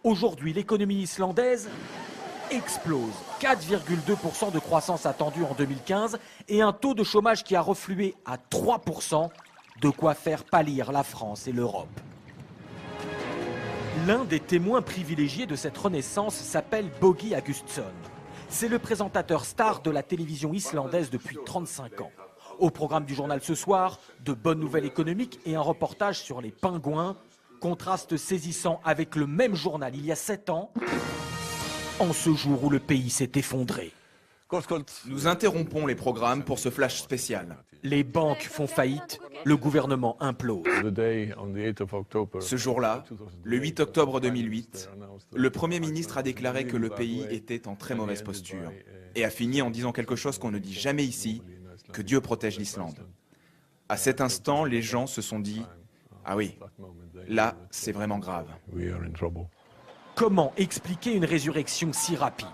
Aujourd'hui, l'économie islandaise explose. 4,2% de croissance attendue en 2015 et un taux de chômage qui a reflué à 3%, de quoi faire pâlir la France et l'Europe. L'un des témoins privilégiés de cette renaissance s'appelle Bogi Augustsson. C'est le présentateur star de la télévision islandaise depuis 35 ans. Au programme du journal ce soir, de bonnes nouvelles économiques et un reportage sur les pingouins. Contraste saisissant avec le même journal il y a 7 ans, en ce jour où le pays s'est effondré. Nous interrompons les programmes pour ce flash spécial. Les banques font faillite, le gouvernement implose. Ce jour-là, le 8 octobre 2008, le Premier ministre a déclaré que le pays était en très mauvaise posture et a fini en disant quelque chose qu'on ne dit jamais ici, que Dieu protège l'Islande. À cet instant, les gens se sont dit « Ah oui, là, c'est vraiment grave ». Comment expliquer une résurrection si rapide?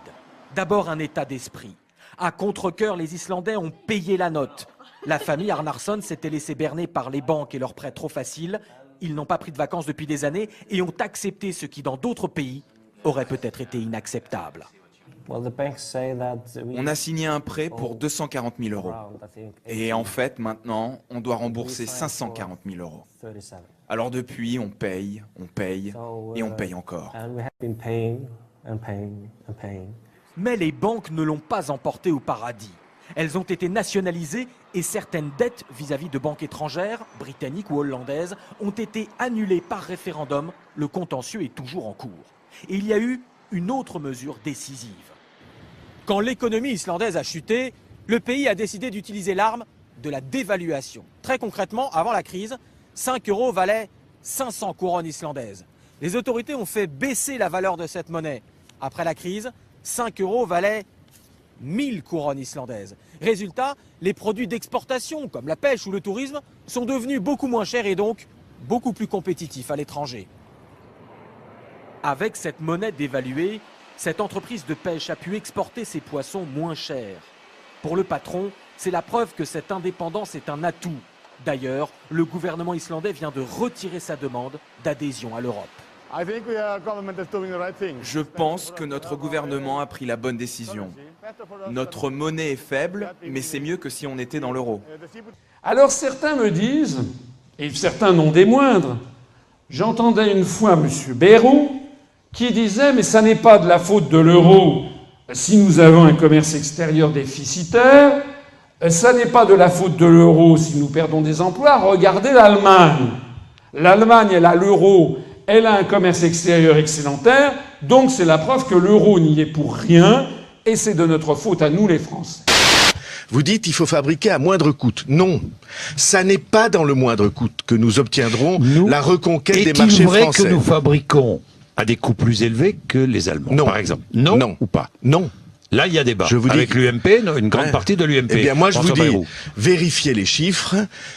D'abord un état d'esprit. À contre-cœur, les Islandais ont payé la note. La famille Arnarsson s'était laissée berner par les banques et leurs prêts trop faciles. Ils n'ont pas pris de vacances depuis des années et ont accepté ce qui, dans d'autres pays, aurait peut-être été inacceptable. On a signé un prêt pour 240 000 euros. Et en fait, maintenant, on doit rembourser 540 000 euros. Alors depuis, on paye et on paye encore. Mais les banques ne l'ont pas emporté au paradis. Elles ont été nationalisées et certaines dettes vis-à-vis de banques étrangères, britanniques ou hollandaises, ont été annulées par référendum. Le contentieux est toujours en cours. Et il y a eu une autre mesure décisive. Quand l'économie islandaise a chuté, le pays a décidé d'utiliser l'arme de la dévaluation. Très concrètement, avant la crise, 5 euros valaient 500 couronnes islandaises. Les autorités ont fait baisser la valeur de cette monnaie. Après la crise, 5 euros valaient 1000 couronnes islandaises. Résultat, les produits d'exportation, comme la pêche ou le tourisme, sont devenus beaucoup moins chers et donc beaucoup plus compétitifs à l'étranger. Avec cette monnaie dévaluée, cette entreprise de pêche a pu exporter ses poissons moins chers. Pour le patron, c'est la preuve que cette indépendance est un atout. D'ailleurs, le gouvernement islandais vient de retirer sa demande d'adhésion à l'Europe. Je pense que notre gouvernement a pris la bonne décision. Notre monnaie est faible, mais c'est mieux que si on était dans l'euro. Alors certains me disent, et certains non des moindres, j'entendais une fois M. Bayrou qui disait « mais ça n'est pas de la faute de l'euro si nous avons un commerce extérieur déficitaire, ça n'est pas de la faute de l'euro si nous perdons des emplois, regardez l'Allemagne. L'Allemagne, elle a l'euro, elle a un commerce extérieur excédentaire, donc c'est la preuve que l'euro n'y est pour rien, et c'est de notre faute à nous les Français. » Vous dites qu'il faut fabriquer à moindre coût. Non, ça n'est pas dans le moindre coût que nous obtiendrons la reconquête des marchés français. Est-il vrai que nous fabriquons à des coûts plus élevés que les Allemands, non. Par exemple? Non, non ou pas? Non. Là, il y a débat. Je vous avec dis... l'UMP, une grande partie de l'UMP. Eh bien, moi, je vous dis, vérifiez les chiffres.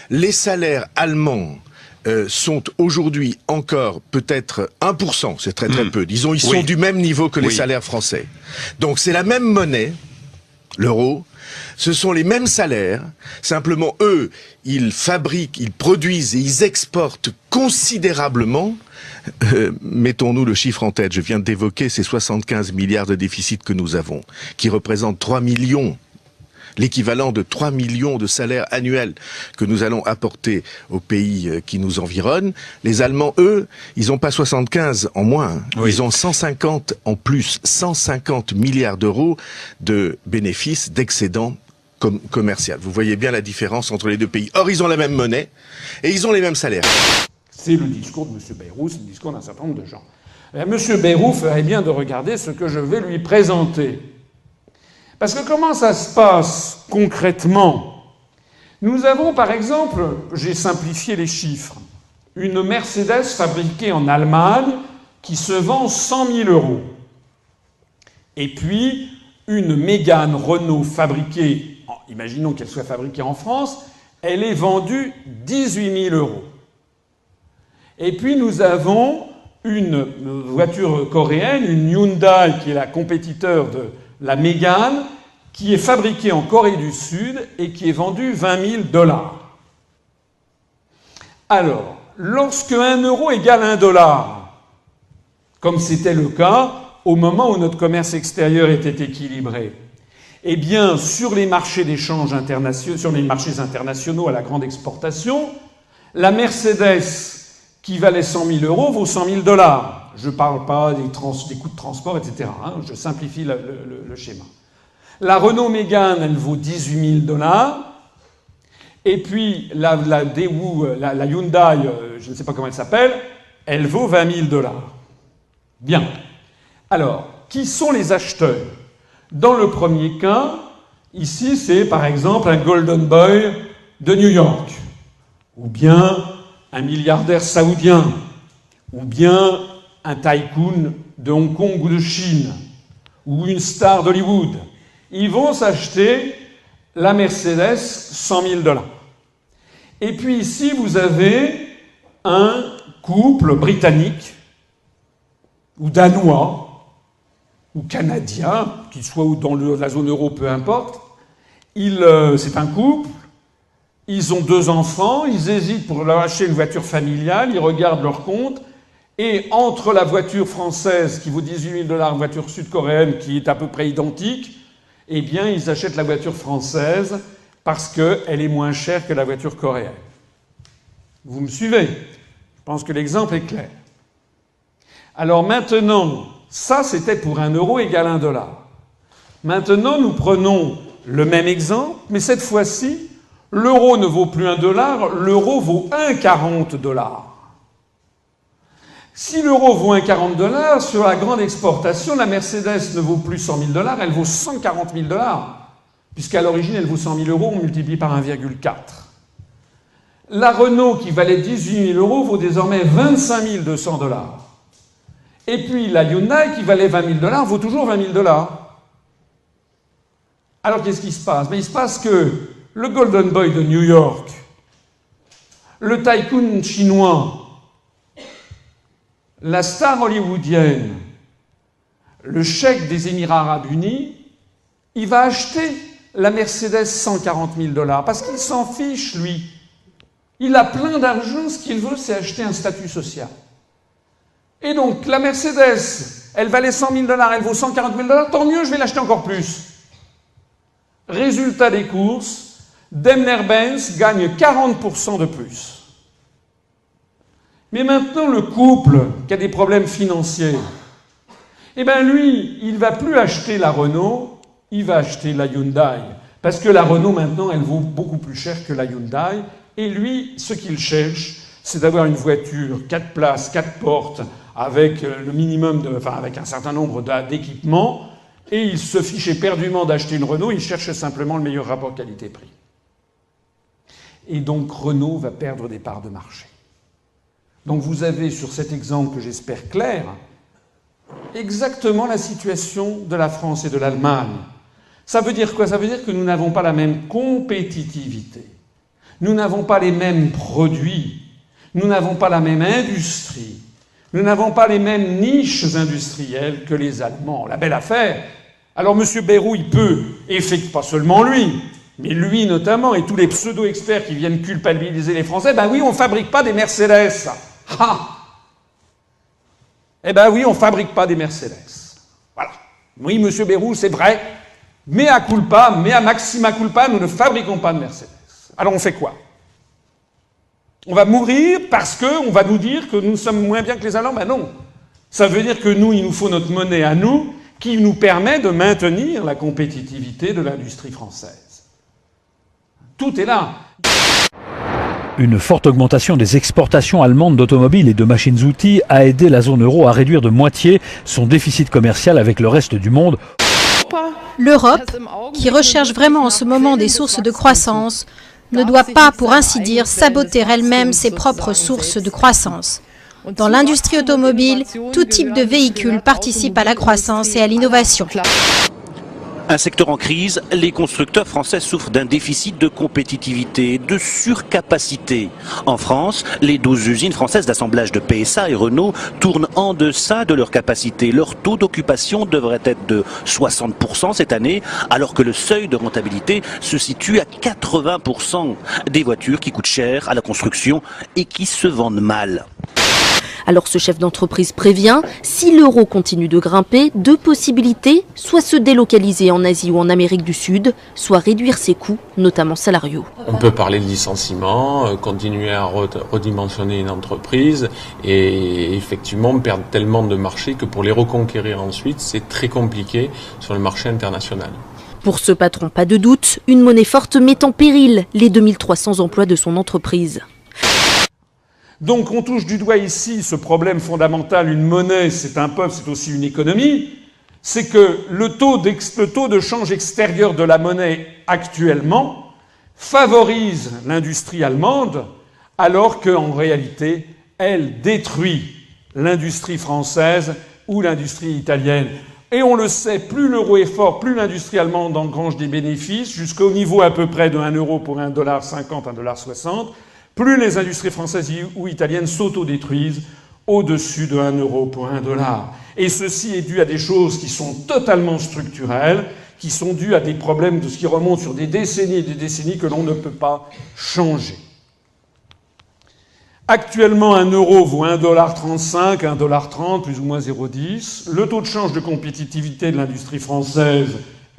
Les salaires allemands sont aujourd'hui encore peut-être 1%, c'est très très peu. Disons, ils sont du même niveau que les salaires français. Donc, c'est la même monnaie, l'euro. Ce sont les mêmes salaires, simplement eux, ils fabriquent, ils produisent et ils exportent considérablement. Mettons-nous le chiffre en tête, je viens d'évoquer ces 75 milliards de déficit que nous avons, qui représentent 3 millions, l'équivalent de 3 millions de salaires annuels que nous allons apporter aux pays qui nous environnent. Les Allemands, eux, ils n'ont pas 75 en moins, ils ont 150 en plus, 150 milliards d'euros de bénéfices, d'excédents commercial. Vous voyez bien la différence entre les deux pays. Or, ils ont la même monnaie et ils ont les mêmes salaires. C'est le discours de M. Bayrou, c'est le discours d'un certain nombre de gens. M. Bayrou ferait bien de regarder ce que je vais lui présenter. Parce que comment ça se passe concrètement? Nous avons, par exemple, j'ai simplifié les chiffres, une Mercedes fabriquée en Allemagne qui se vend 100 000 euros. Et puis, une Mégane Renault fabriquée, imaginons qu'elle soit fabriquée en France, elle est vendue 18 000 euros. Et puis nous avons une voiture coréenne, une Hyundai, qui est la compétiteur de la Mégane, qui est fabriquée en Corée du Sud et qui est vendue 20 000 $. Alors, lorsque 1 euro égale 1 $, comme c'était le cas au moment où notre commerce extérieur était équilibré. Eh bien, sur les marchés d'échange internationaux, sur les marchés internationaux à la grande exportation, la Mercedes qui valait 100 000 euros vaut 100 000 $. Je ne parle pas des coûts de transport, etc. Je simplifie le schéma. La Renault Mégane, elle vaut 18 000 $. Et puis la Hyundai, je ne sais pas comment elle s'appelle, elle vaut 20 000 $. Bien. Alors, qui sont les acheteurs? Dans le premier cas, ici, c'est par exemple un Golden Boy de New York, ou bien un milliardaire saoudien, ou bien un tycoon de Hong Kong ou de Chine, ou une star d'Hollywood. Ils vont s'acheter la Mercedes 100 000 $. Et puis ici, vous avez un couple britannique, ou danois, ou canadien, qu'il soit dans la zone euro, peu importe. C'est un couple, ils ont 2 enfants, ils hésitent pour leur acheter une voiture familiale, ils regardent leur compte, et entre la voiture française qui vaut 18 000 $, la voiture sud-coréenne qui est à peu près identique, eh bien, ils achètent la voiture française parce qu'elle est moins chère que la voiture coréenne. Vous me suivez? Je pense que l'exemple est clair. Alors maintenant, ça c'était pour 1 euro égale 1 $. Maintenant, nous prenons le même exemple, mais cette fois-ci, l'euro ne vaut plus 1 $, l'euro vaut 1,40 $. Si l'euro vaut 1,40 $, sur la grande exportation, la Mercedes ne vaut plus 100 000 $, elle vaut 140 000 $, puisqu'à l'origine, elle vaut 100 000 €, on multiplie par 1,4. La Renault, qui valait 18 000 €, vaut désormais 25 200 $. Et puis la Hyundai, qui valait 20 000 $, vaut toujours 20 000 $. Alors qu'est-ce qui se passe? Il se passe que le Golden Boy de New York, le tycoon chinois, la star hollywoodienne, le cheikh des Émirats arabes unis, il va acheter la Mercedes 140 000 $, parce qu'il s'en fiche, lui. Il a plein d'argent, ce qu'il veut, c'est acheter un statut social. Et donc, la Mercedes, elle valait 100 000 $, elle vaut 140 000 $, tant mieux, je vais l'acheter encore plus. Résultat des courses, Daimler-Benz gagne 40% de plus. Mais maintenant, le couple qui a des problèmes financiers, eh bien lui, il ne va plus acheter la Renault, il va acheter la Hyundai. Parce que la Renault, maintenant, elle vaut beaucoup plus cher que la Hyundai. Et lui, ce qu'il cherche, c'est d'avoir une voiture 4 places, 4 portes, avec le minimum avec un certain nombre d'équipements, et il se fiche éperdument d'acheter une Renault, il cherche simplement le meilleur rapport qualité-prix. Et donc Renault va perdre des parts de marché. Donc vous avez sur cet exemple que j'espère clair, exactement la situation de la France et de l'Allemagne. Ça veut dire quoi? Ça veut dire que nous n'avons pas la même compétitivité. Nous n'avons pas les mêmes produits. Nous n'avons pas la même industrie. Nous n'avons pas les mêmes niches industrielles que les Allemands. La belle affaire. Alors M. Bayrou, il peut, et pas seulement lui, mais lui notamment, et tous les pseudo-experts qui viennent culpabiliser les Français, ben oui, on ne fabrique pas des Mercedes. Ah! Eh ben oui, on ne fabrique pas des Mercedes. Voilà. Oui, M. Bayrou, c'est vrai. Mea culpa, mea maxima culpa, nous ne fabriquons pas de Mercedes. Alors on fait quoi? On va mourir parce qu'on va nous dire que nous sommes moins bien que les Allemands? Ben non. Ça veut dire que nous, il nous faut notre monnaie à nous, qui nous permet de maintenir la compétitivité de l'industrie française. Tout est là. Une forte augmentation des exportations allemandes d'automobiles et de machines-outils a aidé la zone euro à réduire de moitié son déficit commercial avec le reste du monde. L'Europe, qui recherche vraiment en ce moment des sources de croissance, ne doit pas, pour ainsi dire, saboter elle-même ses propres sources de croissance. Dans l'industrie automobile, tout type de véhicule participe à la croissance et à l'innovation. Un secteur en crise, les constructeurs français souffrent d'un déficit de compétitivité, de surcapacité. En France, les 12 usines françaises d'assemblage de PSA et Renault tournent en deçà de leur capacité. Leur taux d'occupation devrait être de 60% cette année, alors que le seuil de rentabilité se situe à 80%. Des voitures qui coûtent cher à la construction et qui se vendent mal. Alors ce chef d'entreprise prévient, si l'euro continue de grimper, deux possibilités, soit se délocaliser en Asie ou en Amérique du Sud, soit réduire ses coûts, notamment salariaux. On peut parler de licenciement, continuer à redimensionner une entreprise et effectivement perdre tellement de marché que pour les reconquérir ensuite, c'est très compliqué sur le marché international. Pour ce patron, pas de doute, une monnaie forte met en péril les 2300 emplois de son entreprise. Donc on touche du doigt ici ce problème fondamental, une monnaie, c'est un peuple, c'est aussi une économie, c'est que le taux de change extérieur de la monnaie actuellement favorise l'industrie allemande, alors qu'en réalité, elle détruit l'industrie française ou l'industrie italienne. Et on le sait, plus l'euro est fort, plus l'industrie allemande engrange des bénéfices, jusqu'au niveau à peu près de 1 euro pour $1,50, $1,60, plus les industries françaises ou italiennes s'autodétruisent au-dessus de 1 euro pour $1. Et ceci est dû à des choses qui sont totalement structurelles, qui sont dues à des problèmes de ce qui remonte sur des décennies et des décennies que l'on ne peut pas changer. Actuellement, 1 euro vaut $1,35, $1,30, plus ou moins 0,10. Le taux de change de compétitivité de l'industrie française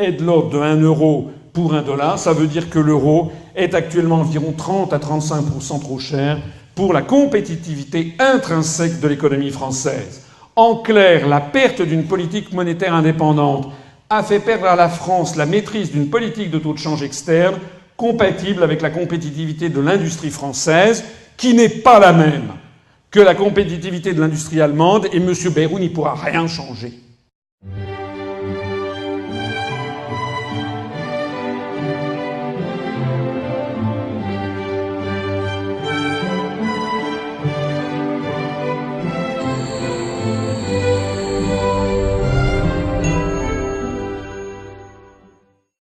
est de l'ordre de 1 euro pour $1. Ça veut dire que l'euro est actuellement environ 30 à 35% trop cher pour la compétitivité intrinsèque de l'économie française. En clair, la perte d'une politique monétaire indépendante a fait perdre à la France la maîtrise d'une politique de taux de change externe compatible avec la compétitivité de l'industrie française, qui n'est pas la même que la compétitivité de l'industrie allemande, et M. Bayrou n'y pourra rien changer.